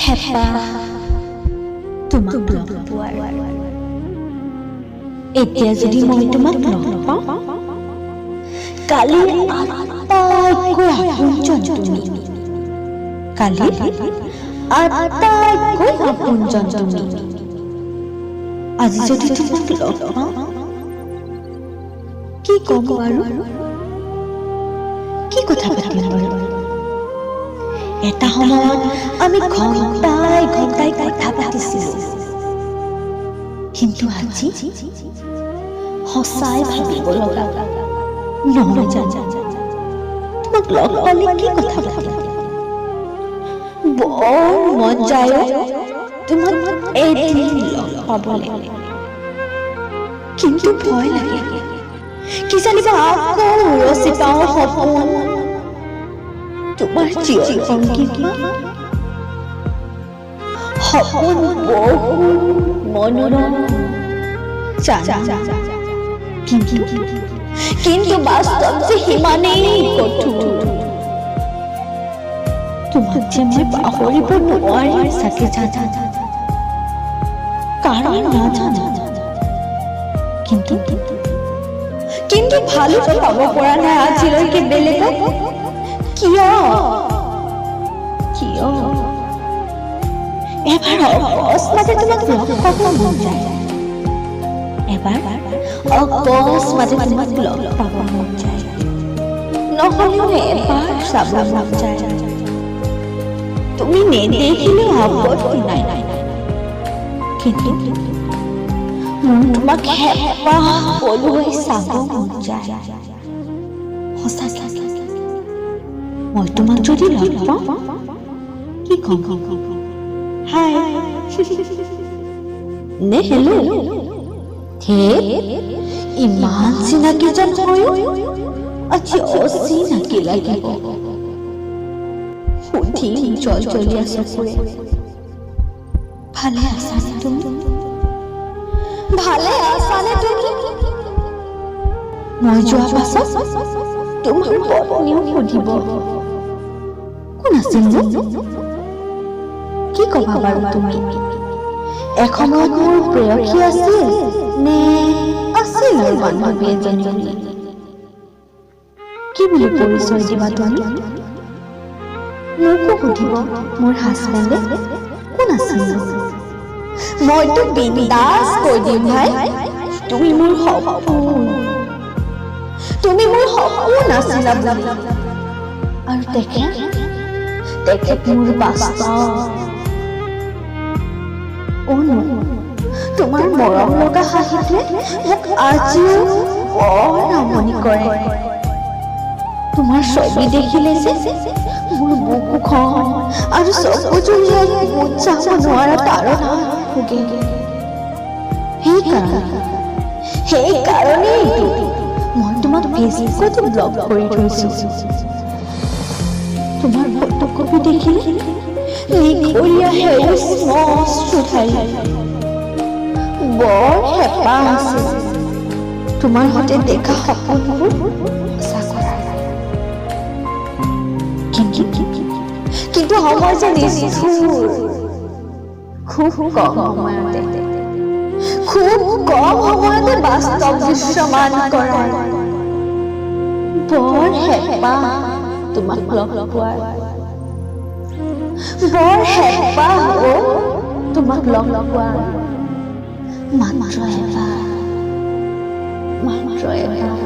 হেঁপাহ তোমাক লগ পোৱাৰ। এতিয়া যদি মই তোমাক লগ পাওঁ, কালিৰ আটাইতকৈ আপোনজন তুমি, কালিৰ আটাইতকৈ আপোনজন তুমি। আজি যদি তোমাক লগ পাওঁ, কি ক'ম বাৰু? কি কথা পাতিম বাৰু? এটা সময়ত আমি ঘণ্টাই ঘণ্টাই কথা পাতিছিলো, কিন্তু আজি সঁচাই ভাবিব লগা নহয় জানো। তোমাক লগ পালে কি কথা পাতিম? বৰ মন যায় তোমাক এদিন লগ পাবলৈ, কিন্তু ভয় লাগে কি জানিবা আকৌ ৰচি পাওঁ সপোন তোমাৰ চিঞৰ সংগীত সপোন বহুত মনোৰম কিন্তু বাস্তৱ যে সিমানেই কঠোৰ। তোমাক যে মই পাহৰিব নোৱাৰিম চাগে জানা, কাৰণ নাজানো, কিন্তু ভালো যে পাব পৰা নাই আজিলৈকে বেলেগক। কিয় এবাৰ অকস্মাতে তোমাক লগ পাব মন যায়, এবাৰ অকস্মাতে তোমাক লগ পাব মন যায়, নহলেও এবাৰ চাব মন যায়। তুমি নেদেখিলে আপত্তি নাই, কিন্তু মোৰ তোমাক হেঁপাহ পলুৱাই চাব মন যায়। সঁচাকে মই তোমাক যদি লগ পাওঁ, কি কম? হাই নে হেল্ল'? ইমান চিনাকি যেন হৈও আজি অচিনাকি লাগিব। সুধিম জলজলীয়া চকুৰে, ভালে আছানে তুমি? ভালে আছানে তুমি? মই যোৱা পাছত তোমাৰ পত্নীও সুধিব, কোন আছিল নো? কি কবা বাৰু তুমি? এসময়ত মোৰ প্ৰেয়সী আছিল নে আছিল আৰু বান্ধৱী এজনী? কি বুলি পৰিচয় দিবা তুমি? মোকো সুধিব মোৰ হাজবেণ্ডে, কোন আছিল নো? মইতো বিন্দাছ কৈ দিম ভাই, তুমি মোৰ সপোন, তুমি মোৰ সপোন আছিলা বুলি। আৰু তেখেত মোৰ বাস্তৱ। তোমাৰ মৰম লগা হাঁহিটোৱে মোক আজিও বৰ আমনি কৰে। তোমাৰ ছবি দেখিলে যে মোৰ বুকুখন আৰু চকুজুৰিয়ে মুঠ চাব নোৱাৰা তাৰণা ভোগে। সেইকাৰণেইতো মই তোমাক ফেচবুকতো ব্লগ কৰি থৈছো। তোমাৰ ফটোকপি দেখিলে নিখুৰীয়া সেউজ মস্ত ঠাই বৰ হেঁপাহ আছে তোমাৰ সৈতে দেখা সপোনবোৰ সঁচা কৰাৰ। কিন্তু সময় যে নিষ্ঠুৰ, খুব কম সময়তে বাস্তৱ দৃশ্যমান কৰে। বৰ হেঁপাহ তোমাক লগ পোৱাৰ, বৰ হেঁপাহ তোমাক লগ পোৱাৰ। মাত্ৰ এবাৰ